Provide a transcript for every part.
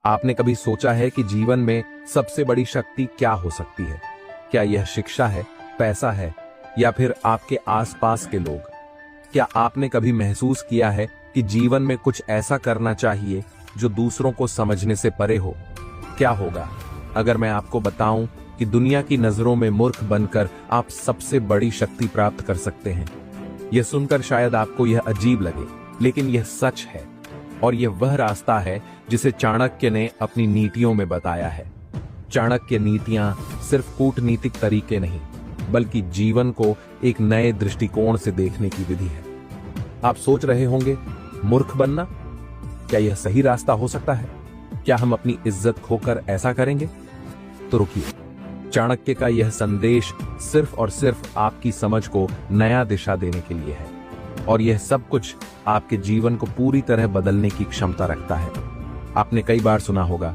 आपने कभी सोचा है कि जीवन में सबसे बड़ी शक्ति क्या हो सकती है? क्या यह शिक्षा है, पैसा है, या फिर आपके आसपास के लोग? क्या आपने कभी महसूस किया है कि जीवन में कुछ ऐसा करना चाहिए जो दूसरों को समझने से परे हो? क्या होगा अगर मैं आपको बताऊं कि दुनिया की नजरों में मूर्ख बनकर आप सबसे बड़ी शक्ति प्राप्त कर सकते हैं? यह सुनकर शायद आपको यह अजीब लगे, लेकिन यह सच है। और यह वह रास्ता है जिसे चाणक्य ने अपनी नीतियों में बताया है। चाणक्य नीतियां सिर्फ कूटनीतिक तरीके नहीं, बल्कि जीवन को एक नए दृष्टिकोण से देखने की विधि है। आप सोच रहे होंगे, मूर्ख बनना, क्या यह सही रास्ता हो सकता है? क्या हम अपनी इज्जत खोकर ऐसा करेंगे? तो रुकिए, चाणक्य का यह संदेश सिर्फ और सिर्फ आपकी समझ को नया दिशा देने के लिए है, और यह सब कुछ आपके जीवन को पूरी तरह बदलने की क्षमता रखता है। आपने कई बार सुना होगा,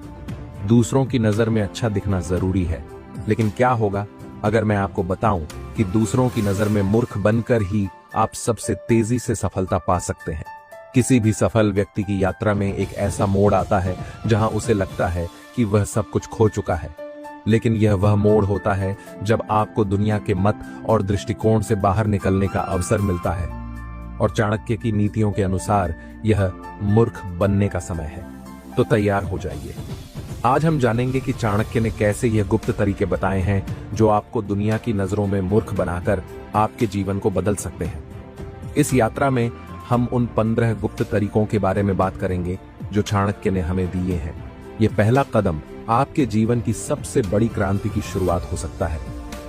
दूसरों की नजर में अच्छा दिखना जरूरी है, लेकिन क्या होगा अगर मैं आपको बताऊं कि दूसरों की नजर में मूर्ख बनकर ही आप सबसे तेजी से सफलता पा सकते हैं? किसी भी सफल व्यक्ति की यात्रा में एक ऐसा मोड़ आता है जहां उसे लगता है कि वह सब कुछ खो चुका है, लेकिन यह वह मोड़ होता है जब आपको दुनिया के मत और दृष्टिकोण से बाहर निकलने का अवसर मिलता है। और चाणक्य की नीतियों के अनुसार यह मूर्ख बनने का समय है। तो तैयार हो जाइए। आज हम जानेंगे कि चाणक्य ने कैसे यह गुप्त तरीके बताए हैं जो आपको दुनिया की नजरों में मूर्ख बनाकर आपके जीवन को बदल सकते हैं। इस यात्रा में हम उन 15 गुप्त तरीकों के बारे में बात करेंगे जो चाणक्य ने हमें दिए हैं। यह पहला कदम आपके जीवन की सबसे बड़ी क्रांति की शुरुआत हो सकता है।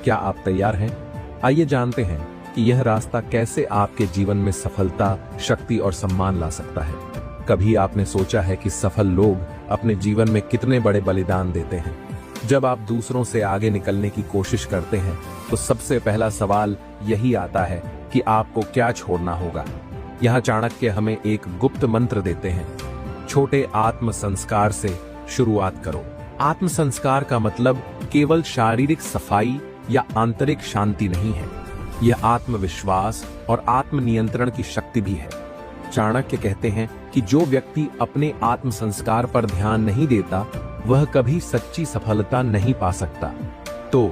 क्या आप तैयार हैं? आइए जानते हैं कि यह रास्ता कैसे आपके जीवन में सफलता, शक्ति और सम्मान ला सकता है। कभी आपने सोचा है कि सफल लोग अपने जीवन में कितने बड़े बलिदान देते हैं? जब आप दूसरों से आगे निकलने की कोशिश करते हैं तो सबसे पहला सवाल यही आता है कि आपको क्या छोड़ना होगा। यहाँ चाणक्य हमें एक गुप्त मंत्र देते हैं, छोटे आत्म संस्कार से शुरुआत करो। आत्म संस्कार का मतलब केवल शारीरिक सफाई या आंतरिक शांति नहीं है, यह आत्मविश्वास और आत्मनियंत्रण की शक्ति भी है। चाणक्य कहते हैं कि जो व्यक्ति अपने आत्म संस्कार पर ध्यान नहीं देता, वह कभी सच्ची सफलता नहीं पा सकता। तो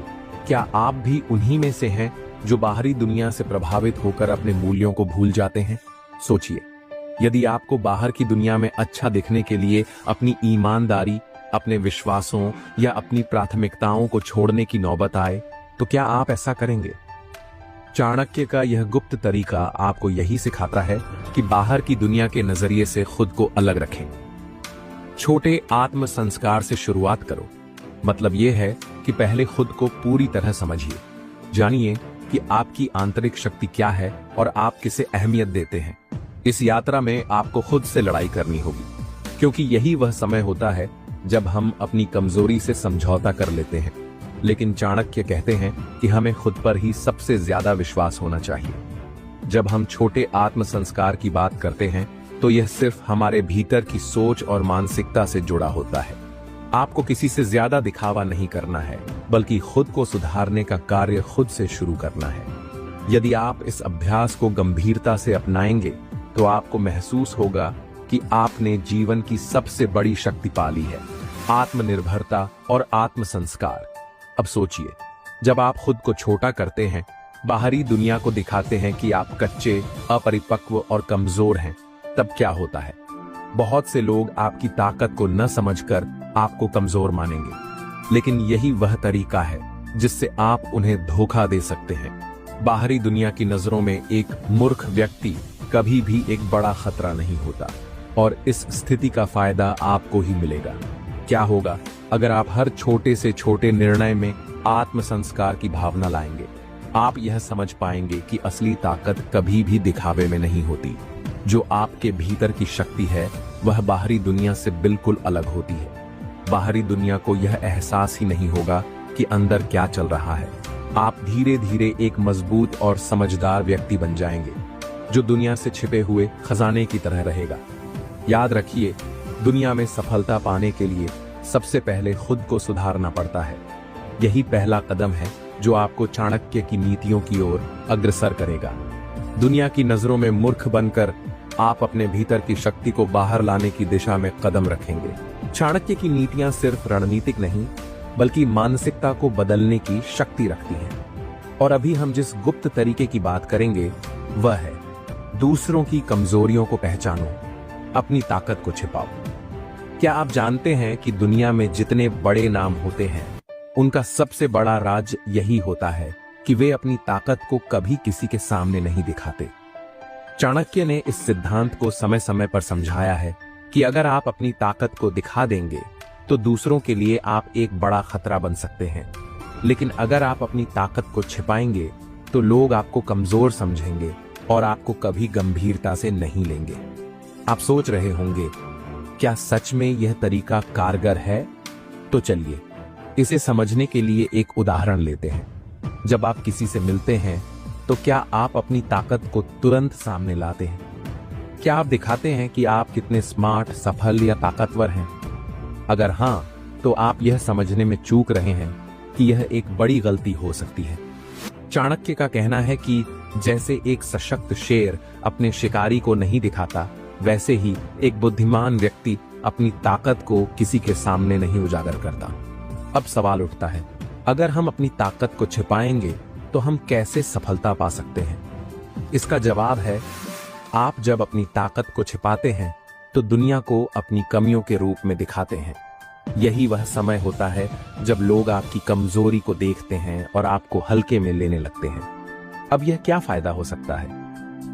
क्या आप भी उन्हीं में से हैं जो बाहरी दुनिया से प्रभावित होकर अपने मूल्यों को भूल जाते हैं? सोचिए, यदि आपको बाहर की दुनिया में अच्छा दिखने के लिए अपनी ईमानदारी, अपने विश्वासों या अपनी प्राथमिकताओं को छोड़ने की नौबत आए, तो क्या आप ऐसा करेंगे? चाणक्य का यह गुप्त तरीका आपको यही सिखाता है कि बाहर की दुनिया के नजरिए से खुद को अलग रखें। छोटे आत्म संस्कार से शुरुआत करो, मतलब यह है कि पहले खुद को पूरी तरह समझिए। जानिए कि आपकी आंतरिक शक्ति क्या है और आप किसे अहमियत देते हैं। इस यात्रा में आपको खुद से लड़ाई करनी होगी, क्योंकि यही वह समय होता है जब हम अपनी कमजोरी से समझौता कर लेते हैं। लेकिन चाणक्य कहते हैं कि हमें खुद पर ही सबसे ज्यादा विश्वास होना चाहिए। जब हम छोटे आत्म संस्कार की बात करते हैं तो यह सिर्फ हमारे भीतर की सोच और मानसिकता से जुड़ा होता है। आपको किसी से ज्यादा दिखावा नहीं करना है, बल्कि खुद को सुधारने का कार्य खुद से शुरू करना है। यदि आप इस अभ्यास को गंभीरता से अपनाएंगे तो आपको महसूस होगा कि आपने जीवन की सबसे बड़ी शक्ति पाली है, आत्मनिर्भरता और आत्म संस्कार। अब सोचिए, जब आप खुद को छोटा करते हैं, बाहरी दुनिया को दिखाते हैं कि आप कच्चे, अपरिपक्व और कमजोर हैं, तब क्या होता है? बहुत से लोग आपकी ताकत को न समझकर आपको कमजोर मानेंगे, लेकिन यही वह तरीका है जिससे आप उन्हें धोखा दे सकते हैं। बाहरी दुनिया की नजरों में एक मूर्ख व्यक्ति कभी भी एक बड़ा खतरा नहीं होता, और इस स्थिति का फायदा आपको ही मिलेगा। क्या होगा अगर आप हर छोटे से छोटे निर्णय में आत्म संस्कार की भावना लाएंगे? आप यह समझ पाएंगे कि असली ताकत कभी भी दिखावे में नहीं होती। जो आपके भीतर की शक्ति है वह बाहरी दुनिया से बिल्कुल अलग होती है। बाहरी दुनिया को यह एहसास ही नहीं होगा कि अंदर क्या चल रहा है। आप धीरे धीरे एक मजबूत और समझदार व्यक्ति बन जाएंगे, जो दुनिया से छिपे हुए खजाने की तरह रहेगा। याद रखिए, दुनिया में सफलता पाने के लिए सबसे पहले खुद को सुधारना पड़ता है। यही पहला कदम है जो आपको चाणक्य की नीतियों की ओर अग्रसर करेगा। दुनिया की नजरों में मूर्ख बनकर आप अपने भीतर की शक्ति को बाहर लाने की दिशा में कदम रखेंगे। चाणक्य की नीतियां सिर्फ रणनीतिक नहीं बल्कि मानसिकता को बदलने की शक्ति रखती हैं। और अभी हम जिस गुप्त तरीके की बात करेंगे वह है दूसरों की कमजोरियों को पहचानो, अपनी ताकत को छिपाओ। क्या आप जानते हैं कि दुनिया में जितने बड़े नाम होते हैं उनका सबसे बड़ा राज यही होता है कि वे अपनी ताकत को कभी किसी के सामने नहीं दिखाते। चाणक्य ने इस सिद्धांत को समय समय पर समझाया है कि अगर आप अपनी ताकत को दिखा देंगे तो दूसरों के लिए आप एक बड़ा खतरा बन सकते हैं, लेकिन अगर आप अपनी ताकत को छिपाएंगे तो लोग आपको कमजोर समझेंगे और आपको कभी गंभीरता से नहीं लेंगे। आप सोच रहे होंगे, क्या सच में यह तरीका कारगर है? तो चलिए इसे समझने के लिए एक उदाहरण लेते हैं। जब आप किसी से मिलते हैं तो क्या आप अपनी ताकत को तुरंत सामने लाते हैं? क्या आप दिखाते हैं कि आप कितने स्मार्ट, सफल या ताकतवर हैं? अगर हां, तो आप यह समझने में चूक रहे हैं कि यह एक बड़ी गलती हो सकती है। चाणक्य का कहना है कि जैसे एक सशक्त शेर अपने शिकारी को नहीं दिखाता, वैसे ही एक बुद्धिमान व्यक्ति अपनी ताकत को किसी के सामने नहीं उजागर करता। अब सवाल उठता है, अगर हम अपनी ताकत को छिपाएंगे तो हम कैसे सफलता पा सकते हैं? इसका जवाब है, आप जब अपनी ताकत को छिपाते हैं तो दुनिया को अपनी कमियों के रूप में दिखाते हैं। यही वह समय होता है जब लोग आपकी कमजोरी को देखते हैं और आपको हल्के में लेने लगते हैं। अब यह क्या फायदा हो सकता है?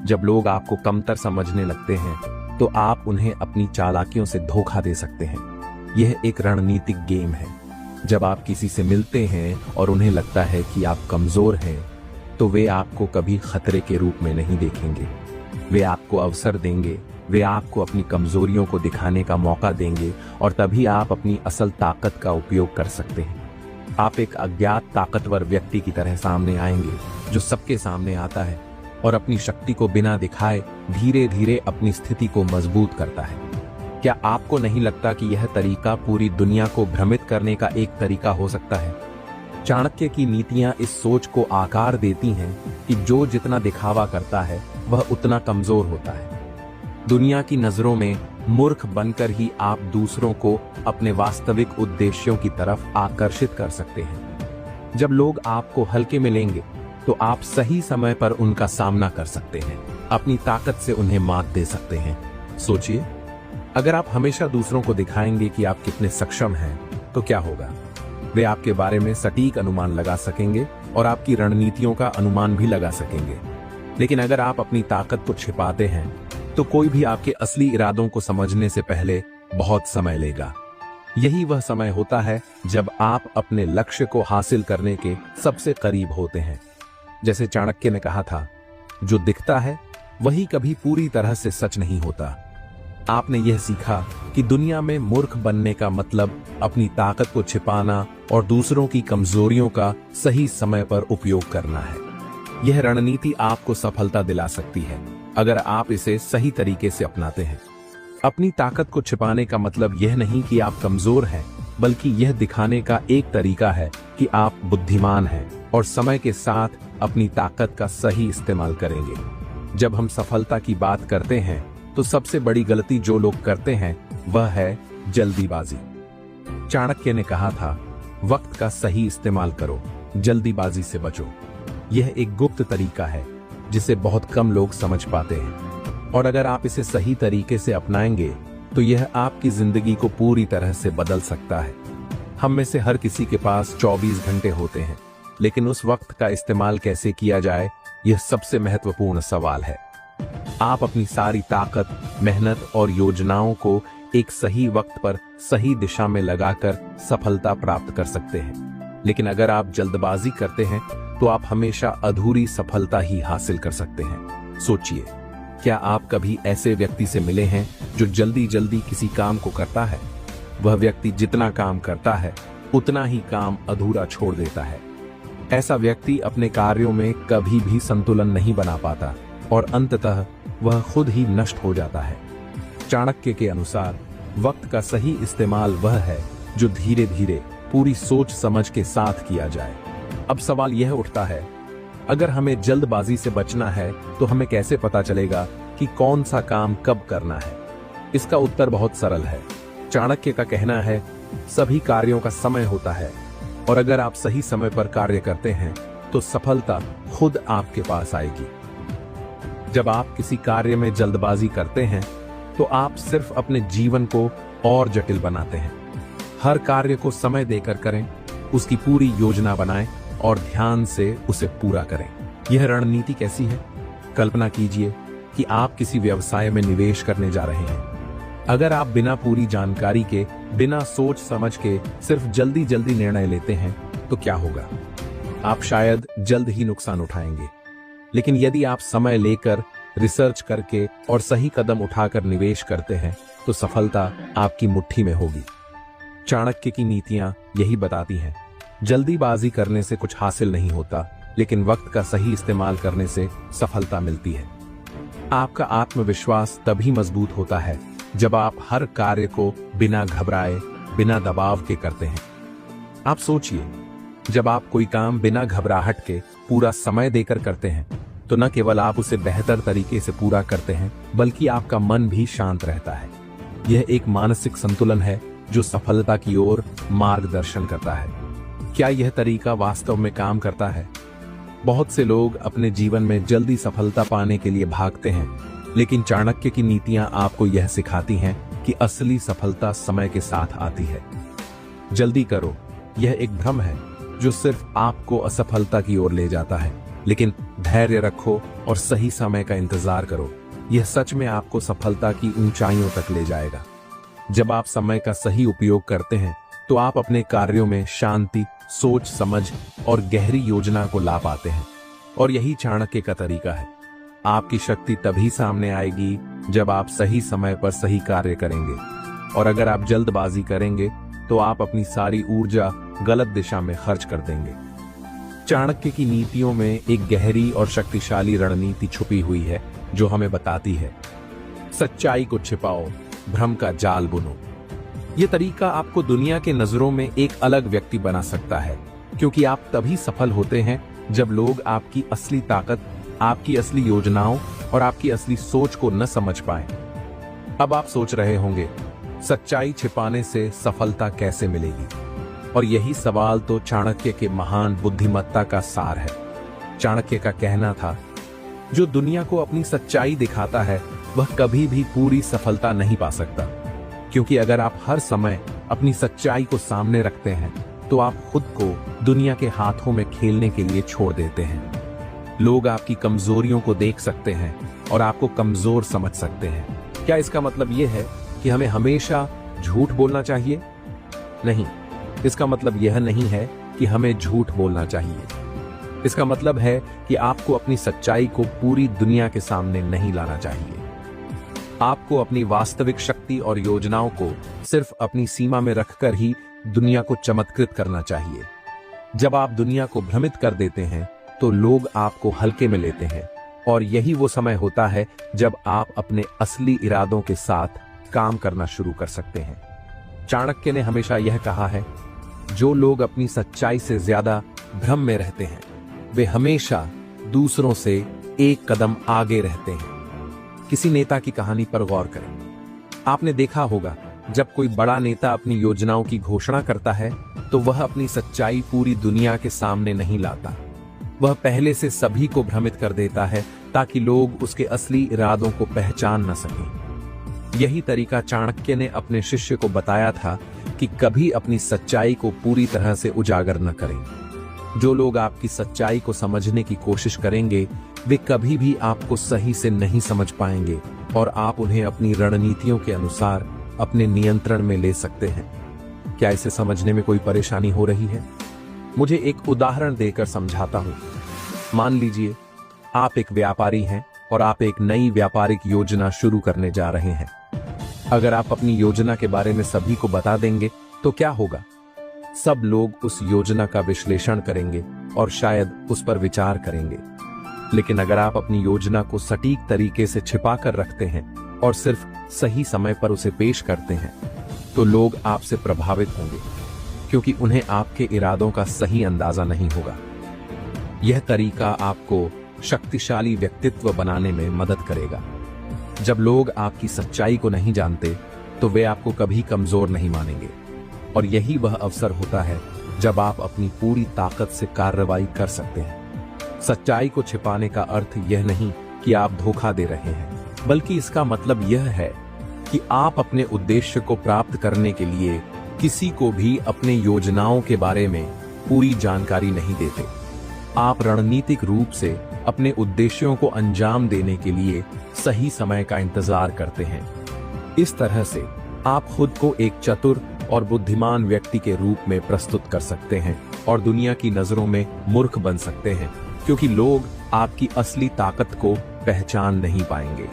जब लोग आपको कमतर समझने लगते हैं तो आप उन्हें अपनी चालाकियों से धोखा दे सकते हैं। यह एक रणनीतिक गेम है। जब आप किसी से मिलते हैं और उन्हें लगता है कि आप कमजोर हैं, तो वे आपको कभी खतरे के रूप में नहीं देखेंगे। वे आपको अवसर देंगे, वे आपको अपनी कमजोरियों को दिखाने का मौका देंगे और तभी आप अपनी असल ताकत का उपयोग कर सकते हैं। आप एक अज्ञात ताकतवर व्यक्ति की तरह सामने आएंगे जो सबके सामने आता है और अपनी शक्ति को बिना दिखाए धीरे धीरे अपनी स्थिति को मजबूत करता है। क्या आपको नहीं लगता कि यह तरीका पूरी दुनिया को भ्रमित करने का एक तरीका हो सकता है? चाणक्य की नीतियां इस सोच को आकार देती हैं कि जो जितना दिखावा करता है वह उतना कमजोर होता है। दुनिया की नजरों में मूर्ख बनकर ही आप दूसरों को अपने वास्तविक उद्देश्यों की तरफ आकर्षित कर सकते हैं। जब लोग आपको हल्के में लेंगे तो आप सही समय पर उनका सामना कर सकते हैं, अपनी ताकत से उन्हें मात दे सकते हैं। सोचिए, अगर आप हमेशा दूसरों को दिखाएंगे कि आप कितने सक्षम हैं, तो क्या होगा? वे आपके बारे में सटीक अनुमान लगा सकेंगे और आपकी रणनीतियों का अनुमान भी लगा सकेंगे। लेकिन अगर आप अपनी ताकत को छिपाते हैं तो कोई भी आपके असली इरादों को समझने से पहले बहुत समय लेगा। यही वह समय होता है जब आप अपने लक्ष्य को हासिल करने के सबसे करीब होते हैं। जैसे चाणक्य ने कहा था, जो दिखता है वही कभी पूरी तरह से सच नहीं होता। आपने यह सीखा कि दुनिया में मूर्ख बनने का मतलब अपनी ताकत को छिपाना और दूसरों की कमजोरियों का सही समय पर उपयोग करना है। यह रणनीति आपको सफलता दिला सकती है अगर आप इसे सही तरीके से अपनाते हैं। अपनी ताकत को छिपाने का मतलब यह नहीं कि आप कमजोर हैं, बल्कि यह दिखाने का एक तरीका है कि आप बुद्धिमान हैं और समय के साथ अपनी ताकत का सही इस्तेमाल करेंगे। जब हम सफलता की बात करते हैं तो सबसे बड़ी गलती जो लोग करते हैं वह है जल्दीबाजी। चाणक्य ने कहा था, वक्त का सही इस्तेमाल करो, जल्दीबाजी से बचो। यह एक गुप्त तरीका है जिसे बहुत कम लोग समझ पाते हैं, और अगर आप इसे सही तरीके से अपनाएंगे तो यह आपकी जिंदगी को पूरी तरह से बदल सकता है। हम में से हर किसी के पास 24 घंटे होते हैं, लेकिन उस वक्त का इस्तेमाल कैसे किया जाए, यह सबसे महत्वपूर्ण सवाल है। आप अपनी सारी ताकत, मेहनत और योजनाओं को एक सही वक्त पर सही दिशा में लगाकर सफलता प्राप्त कर सकते हैं। लेकिन अगर आप जल्दबाजी करते हैं तो आप हमेशा अधूरी सफलता ही हासिल कर सकते हैं। सोचिए, क्या आप कभी ऐसे व्यक्ति से मिले हैं जो जल्दी जल्दी किसी काम को करता है? वह व्यक्ति जितना काम करता है उतना ही काम अधूरा छोड़ देता है। ऐसा व्यक्ति अपने कार्यों में कभी भी संतुलन नहीं बना पाता और अंततः वह खुद ही नष्ट हो जाता है। चाणक्य के अनुसार वक्त का सही इस्तेमाल वह है जो धीरे धीरे पूरी सोच समझ के साथ किया जाए। अब सवाल यह उठता है, अगर हमें जल्दबाजी से बचना है तो हमें कैसे पता चलेगा कि कौन सा काम कब करना है? इसका उत्तर बहुत सरल है। चाणक्य का कहना है, सभी कार्यों का समय होता है और अगर आप सही समय पर कार्य करते हैं तो सफलता खुद आपके पास आएगी। जब आप किसी कार्य में जल्दबाजी करते हैं तो आप सिर्फ अपने जीवन को और जटिल बनाते हैं। हर कार्य को समय देकर करें, उसकी पूरी योजना बनाएं और ध्यान से उसे पूरा करें। यह रणनीति कैसी है? कल्पना कीजिए कि आप किसी व्यवसाय में निवेश करने जा रहे हैं। अगर आप बिना पूरी जानकारी के, बिना सोच समझ के सिर्फ जल्दी जल्दी निर्णय लेते हैं तो क्या होगा? आप शायद जल्द ही नुकसान उठाएंगे। लेकिन यदि आप समय लेकर, रिसर्च करके और सही कदम उठाकर निवेश करते हैं तो सफलता आपकी मुट्ठी में होगी। चाणक्य की नीतियां यही बताती हैं, जल्दीबाजी करने से कुछ हासिल नहीं होता, लेकिन वक्त का सही इस्तेमाल करने से सफलता मिलती है। आपका आत्मविश्वास तभी मजबूत होता है जब आप हर कार्य को बिना घबराए, बिना दबाव के करते हैं। आप सोचिए, जब आप कोई काम बिना घबराहट के पूरा समय देकर करते हैं तो न केवल आप उसे बेहतर तरीके से पूरा करते हैं, बल्कि आपका मन भी शांत रहता है। यह एक मानसिक संतुलन है जो सफलता की ओर मार्गदर्शन करता है। क्या यह तरीका वास्तव में काम करता है? बहुत से लोग अपने जीवन में जल्दी सफलता पाने के लिए भागते हैं, लेकिन चाणक्य की नीतियां आपको यह सिखाती हैं कि असली सफलता समय के साथ आती है। जल्दी करो, यह एक भ्रम है जो सिर्फ आपको असफलता की ओर ले जाता है। लेकिन धैर्य रखो और सही समय का इंतजार करो, यह सच में आपको सफलता की ऊंचाइयों तक ले जाएगा। जब आप समय का सही उपयोग करते हैं तो आप अपने कार्यों में शांति, सोच समझ और गहरी योजना को ला पाते हैं। और यही चाणक्य का तरीका है। आपकी शक्ति तभी सामने आएगी जब आप सही समय पर सही कार्य करेंगे, और अगर आप जल्दबाजी करेंगे तो आप अपनी सारी ऊर्जा गलत दिशा में खर्च कर देंगे। चाणक्य की नीतियों में एक गहरी और शक्तिशाली रणनीति छुपी हुई है जो हमें बताती है, सच्चाई को छिपाओ, भ्रम का जाल बुनो। यह तरीका आपको दुनिया के नजरों में एक अलग व्यक्ति बना सकता है, क्योंकि आप तभी सफल होते हैं जब लोग आपकी असली ताकत, आपकी असली योजनाओं और आपकी असली सोच को न समझ पाएं। अब आप सोच रहे होंगे, सच्चाई छिपाने से सफलता कैसे मिलेगी? और यही सवाल तो चाणक्य के महान बुद्धिमत्ता का सार है। चाणक्य का कहना था, जो दुनिया को अपनी सच्चाई दिखाता है वह कभी भी पूरी सफलता नहीं पा सकता, क्योंकि अगर आप हर समय अपनी सच्चाई को सामने रखते हैं तो आप खुद को दुनिया के हाथों में खेलने के लिए छोड़ देते हैं। लोग आपकी कमजोरियों को देख सकते हैं और आपको कमजोर समझ सकते हैं। क्या इसका मतलब यह है कि हमें हमेशा झूठ बोलना चाहिए? नहीं, इसका मतलब यह नहीं है कि हमें झूठ बोलना चाहिए। इसका मतलब है कि आपको अपनी सच्चाई को पूरी दुनिया के सामने नहीं लाना चाहिए। आपको अपनी वास्तविक शक्ति और योजनाओं को सिर्फ अपनी सीमा में रखकर ही दुनिया को चमत्कृत करना चाहिए। जब आप दुनिया को भ्रमित कर देते हैं तो लोग आपको हल्के में लेते हैं, और यही वो समय होता है जब आप अपने असली इरादों के साथ काम करना शुरू कर सकते हैं। चाणक्य ने हमेशा यह कहा है, जो लोग अपनी सच्चाई से ज्यादा भ्रम में रहते हैं वे हमेशा दूसरों से एक कदम आगे रहते हैं। किसी नेता की कहानी पर गौर करें। आपने देखा होगा, जब कोई बड़ा नेता अपनी योजनाओं की घोषणा करता है तो वह अपनी सच्चाई पूरी दुनिया के सामने नहीं लाता। वह पहले से सभी को भ्रमित कर देता है ताकि लोग उसके असली इरादों को पहचान न सकें। यही तरीका चाणक्य ने अपने शिष्य को बताया था कि कभी अपनी सच्चाई को पूरी तरह से उजागर न करें। जो लोग आपकी सच्चाई को समझने की कोशिश करेंगे वे कभी भी आपको सही से नहीं समझ पाएंगे, और आप उन्हें अपनी रणनीतियों के अनुसार अपने नियंत्रण में ले सकते हैं। क्या इसे समझने में कोई परेशानी हो रही है? मुझे एक उदाहरण देकर समझाता हूं। मान लीजिए आप एक व्यापारी हैं और आप एक नई व्यापारिक योजना शुरू करने जा रहे हैं। अगर आप अपनी योजना के बारे में सभी को बता देंगे तो क्या होगा? सब लोग उस योजना का विश्लेषण करेंगे और शायद उस पर विचार करेंगे। लेकिन अगर आप अपनी योजना को सटीक तरीके से छिपा कर रखते हैं और सिर्फ सही समय पर उसे पेश करते हैं तो लोग आपसे प्रभावित होंगे, क्योंकि उन्हें आपके इरादों का सही अंदाजा नहीं होगा। यह तरीका आपको शक्तिशाली व्यक्तित्व बनाने में मदद करेगा। जब लोग आपकी सच्चाई को नहीं जानते तो वे आपको कभी कमजोर नहीं मानेंगे। और यही वह अवसर होता है जब आप अपनी पूरी ताकत से कार्रवाई कर सकते हैं। सच्चाई को छिपाने का अर्थ यह नहीं कि आप धोखा दे रहे हैं, बल्कि इसका मतलब यह है कि आप अपने उद्देश्य को प्राप्त करने के लिए किसी को भी अपने योजनाओं के बारे में पूरी जानकारी नहीं देते। आप रणनीतिक रूप से अपने उद्देश्यों को अंजाम देने के लिए सही समय का इंतजार करते हैं। इस तरह से आप खुद को एक चतुर और बुद्धिमान व्यक्ति के रूप में प्रस्तुत कर सकते हैं और दुनिया की नजरों में मूर्ख बन सकते हैं, क्योंकि लोग आपकी असली ताकत को पहचान नहीं पाएंगे।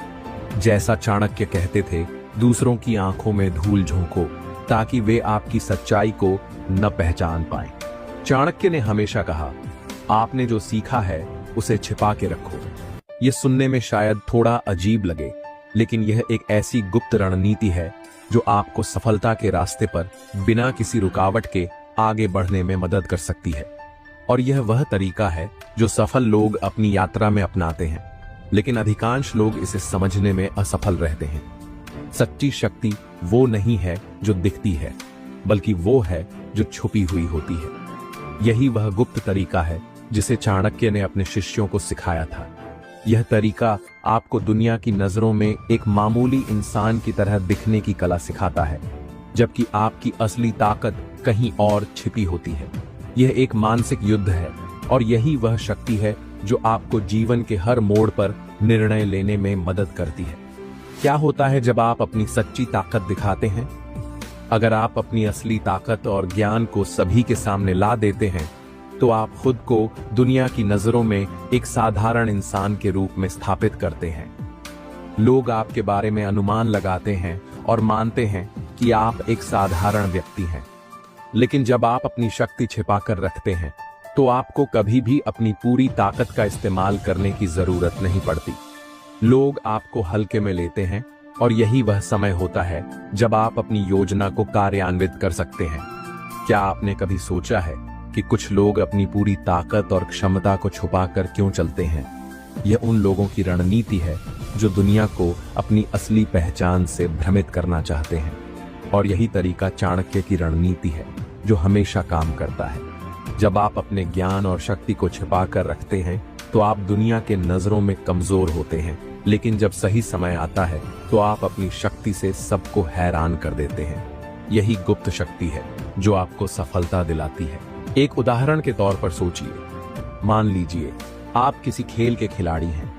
जैसा चाणक्य कहते थे, दूसरों की आंखों में धूल झोंको ताकि वे आपकी सच्चाई को न पहचान पाएं। चाणक्य ने हमेशा कहा, आपने जो सीखा है उसे छिपा के रखो। यह सुनने में शायद थोड़ा अजीब लगे, लेकिन यह एक ऐसी गुप्त रणनीति है जो आपको सफलता के रास्ते पर बिना किसी रुकावट के आगे बढ़ने में मदद कर सकती है। और यह वह तरीका है जो सफल लोग अपनी यात्रा में अपनाते हैं, लेकिन अधिकांश लोग इसे समझने में असफल रहते हैं। सच्ची शक्ति वो नहीं है जो दिखती है, बल्कि वो है जो छुपी हुई होती है। यही वह गुप्त तरीका है जिसे चाणक्य ने अपने शिष्यों को सिखाया था। यह तरीका आपको दुनिया की नजरों में एक मामूली इंसान की तरह दिखने की कला सिखाता है, जबकि आपकी असली ताकत कहीं और छिपी होती है। यह एक मानसिक युद्ध है, और यही वह शक्ति है जो आपको जीवन के हर मोड़ पर निर्णय लेने में मदद करती है। क्या होता है जब आप अपनी सच्ची ताकत दिखाते हैं? अगर आप अपनी असली ताकत और ज्ञान को सभी के सामने ला देते हैं, तो आप खुद को दुनिया की नजरों में एक साधारण इंसान के रूप में स्थापित करते हैं। लोग आपके बारे में अनुमान लगाते हैं और मानते हैं कि आप एक साधारण व्यक्ति हैं। लेकिन जब आप अपनी शक्ति छिपाकर रखते हैं, तो आपको कभी भी अपनी पूरी ताकत का इस्तेमाल करने की जरूरत नहीं पड़ती। लोग आपको हल्के में लेते हैं, और यही वह समय होता है जब आप अपनी योजना को कार्यान्वित कर सकते हैं। क्या आपने कभी सोचा है कि कुछ लोग अपनी पूरी ताकत और क्षमता को छुपाकर क्यों चलते हैं? यह उन लोगों की रणनीति है जो दुनिया को अपनी असली पहचान से भ्रमित करना चाहते हैं। और यही तरीका चाणक्य की रणनीति है जो हमेशा काम करता है। जब आप अपने ज्ञान और शक्ति को छिपाकर रखते हैं, तो आप दुनिया के नजरों में कमजोर होते हैं, लेकिन जब सही समय आता है तो आप अपनी शक्ति से सबको हैरान कर देते हैं। यही गुप्त शक्ति है जो आपको सफलता दिलाती है। एक उदाहरण के तौर पर सोचिए, मान लीजिए आप किसी खेल के खिलाड़ी हैं।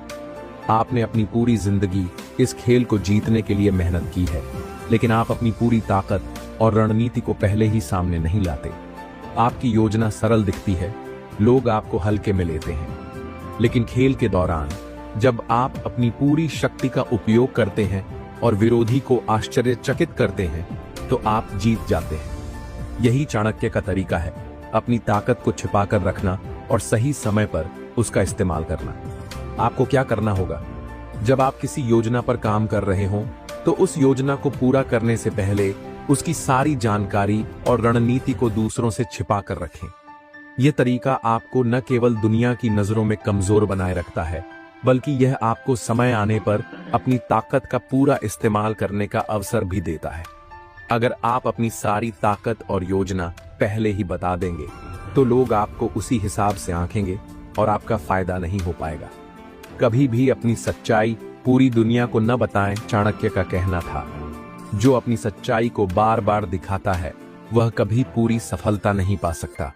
आपने अपनी पूरी जिंदगी इस खेल को जीतने के लिए मेहनत की है, लेकिन आप अपनी पूरी ताकत और रणनीति को पहले ही सामने नहीं लाते। आपकी योजना सरल दिखती है, लोग आपको हल्के में लेते हैं, लेकिन खेल के दौरान जब आप अपनी पूरी शक्ति का उपयोग करते हैं और विरोधी को आश्चर्यचकित करते हैं, तो आप जीत जाते हैं। यही चाणक्य का तरीका है, अपनी ताकत को छिपाकर रखना और सही समय पर उसका इस्तेमाल करना। आपको क्या करना होगा? जब आप किसी योजना पर काम कर रहे हों, तो उस योजना को पूरा करने से पहले उसकी सारी जानकारी और रणनीति को दूसरों से छिपा कर रखें। यह तरीका आपको न केवल दुनिया की नजरों में कमजोर बनाए रखता है, बल्कि यह आपको समय आने पर अपनी ताकत का पूरा इस्तेमाल करने का अवसर भी देता है। अगर आप अपनी सारी ताकत और योजना पहले ही बता देंगे, तो लोग आपको उसी हिसाब से आंकेंगे और आपका फायदा नहीं हो पाएगा। कभी भी अपनी सच्चाई पूरी दुनिया को न बताएं, चाणक्य का कहना था। जो अपनी सच्चाई को बार बार दिखाता है, वह कभी पूरी सफलता नहीं पा सकता।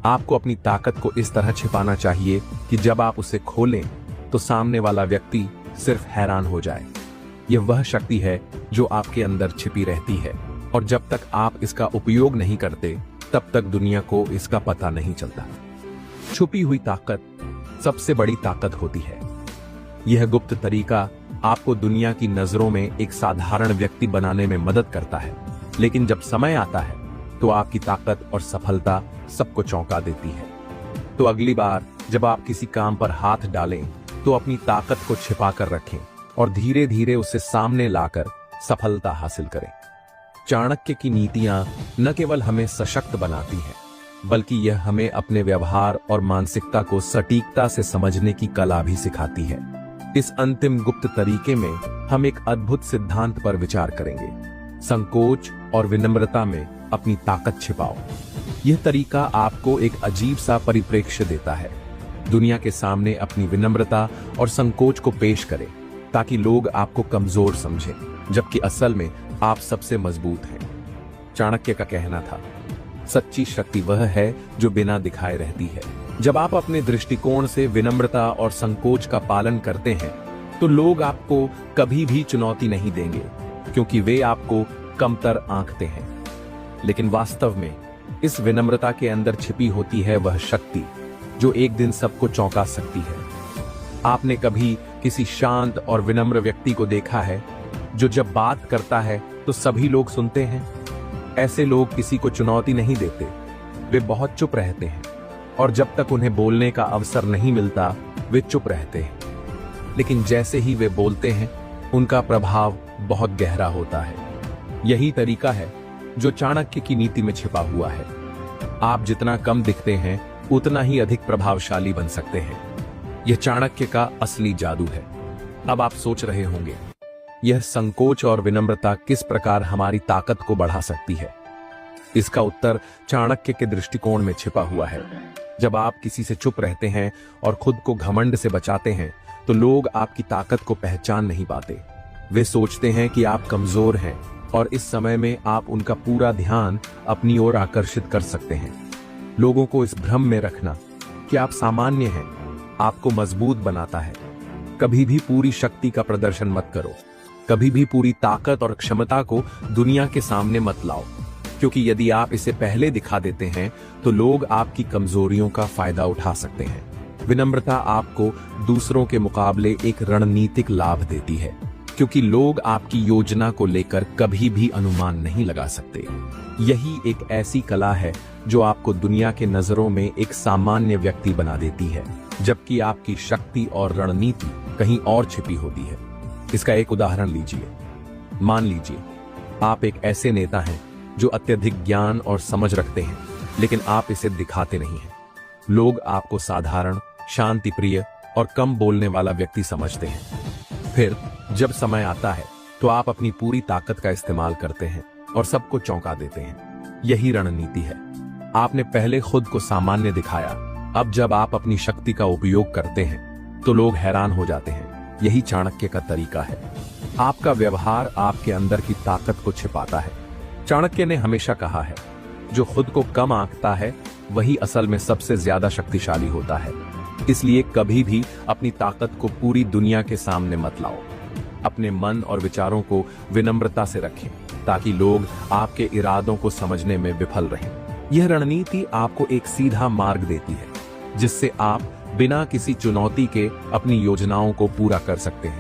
आपको अपनी ताकत को इस तरह छिपाना चाहिए कि जब आप उसे खोलें, तो सामने वाला व्यक्ति सिर्फ हैरान हो जाए। यह वह शक्ति है जो आपके अंदर छिपी रहती है, और जब तक आप इसका उपयोग नहीं करते, तब तक दुनिया को इसका पता नहीं चलता। छुपी हुई ताकत सबसे बड़ी ताकत होती है। यह गुप्त तरीका आपको दुनिया की नजरों में एक साधारण व्यक्ति बनाने में मदद करता है, लेकिन जब समय आता है, तो आपकी ताकत और सफलता सबको चौंका देती है। तो अगली बार जब आप किसी काम पर हाथ डालें, तो अपनी ताकत को छिपा कर रखें और धीरे धीरे उसे सामने लाकर सफलता हासिल करें। चाणक्य की नीतियां न केवल हमें सशक्त बनाती हैं, बल्कि यह हमें अपने व्यवहार और मानसिकता को सटीकता से समझने की कला भी सिखाती है। इस अंतिम गुप्त तरीके में हम एक अद्भुत सिद्धांत पर विचार करेंगे। संकोच और विनम्रता में अपनी ताकत छिपाओ। यह तरीका आपको एक अजीब सा परिप्रेक्ष्य देता है। दुनिया के सामने अपनी विनम्रता और संकोच को पेश करें ताकि लोग आपको कमजोर समझें, जबकि असल में आप सबसे मजबूत हैं। चाणक्य का कहना था, सच्ची शक्ति वह है जो बिना दिखाए रहती है। जब आप अपने दृष्टिकोण से विनम्रता और संकोच का पालन करते हैं तो लोग आपको कभी भी चुनौती नहीं देंगे, क्योंकि वे आपको कमतर आंकते हैं। लेकिन वास्तव में इस विनम्रता के अंदर छिपी होती है वह शक्ति जो एक दिन सबको चौंका सकती है। आपने कभी किसी शांत और विनम्र व्यक्ति को देखा है जो जब बात करता है तो सभी लोग सुनते हैं? ऐसे लोग किसी को चुनौती नहीं देते, वे बहुत चुप रहते हैं और जब तक उन्हें बोलने का अवसर नहीं मिलता वे चुप रहते हैं। लेकिन जैसे ही वे बोलते हैं उनका प्रभाव बहुत गहरा होता है। यही तरीका है जो चाणक्य की नीति में छिपा हुआ है। आप जितना कम दिखते हैं उतना ही अधिक प्रभावशाली बन सकते हैं। यह चाणक्य का असली जादू है। अब आप सोच रहे होंगे, यह संकोच और विनम्रता किस प्रकार हमारी ताकत को बढ़ा सकती है? इसका उत्तर चाणक्य के दृष्टिकोण में छिपा हुआ है। जब आप किसी से चुप रहते हैं और खुद को घमंड से बचाते हैं तो लोग आपकी ताकत को पहचान नहीं पाते। वे सोचते हैं कि आप कमजोर हैं और इस समय में आप उनका पूरा ध्यान अपनी ओर आकर्षित कर सकते हैं। लोगों को इस भ्रम में रखना कि आप सामान्य हैं आपको मजबूत बनाता है। कभी भी पूरी शक्ति का प्रदर्शन मत करो। कभी भी पूरी ताकत और क्षमता को दुनिया के सामने मत लाओ, क्योंकि यदि आप इसे पहले दिखा देते हैं तो लोग आपकी कमजोरियों का फायदा उठा सकते हैं। विनम्रता आपको दूसरों के मुकाबले एक रणनीतिक लाभ देती है, क्योंकि लोग आपकी योजना को लेकर कभी भी अनुमान नहीं लगा सकते। यही एक ऐसी कला है जो आपको दुनिया के नजरों में एक सामान्य व्यक्ति बना देती है, जबकि आपकी शक्ति और रणनीति कहीं और छिपी होती है। इसका एक उदाहरण लीजिए। मान लीजिए आप एक ऐसे नेता हैं जो अत्यधिक ज्ञान और समझ रखते हैं, लेकिन आप इसे दिखाते नहीं हैं। लोग आपको साधारण, शांति प्रिय और कम बोलने वाला व्यक्ति समझते हैं। फिर जब समय आता है तो आप अपनी पूरी ताकत का इस्तेमाल करते हैं और सबको चौंका देते हैं। यही रणनीति है। आपने पहले खुद को सामान्य दिखाया, अब जब आप अपनी शक्ति का उपयोग करते हैं तो लोग हैरान हो जाते हैं। यही चाणक्य का तरीका है। आपका व्यवहार आपके अंदर की ताकत को छिपाता है। चाणक्य ने हमेशा कहा है, जो खुद को कम आंकता है वही असल में सबसे ज्यादा शक्तिशाली होता है। इसलिए कभी भी अपनी ताकत को पूरी दुनिया के सामने मत लाओ। अपने मन और विचारों को विनम्रता से रखें ताकि लोग आपके इरादों को समझने में विफल रहें। यह रणनीति आपको एक सीधा मार्ग देती है जिससे आप बिना किसी चुनौती के अपनी योजनाओं को पूरा कर सकते हैं।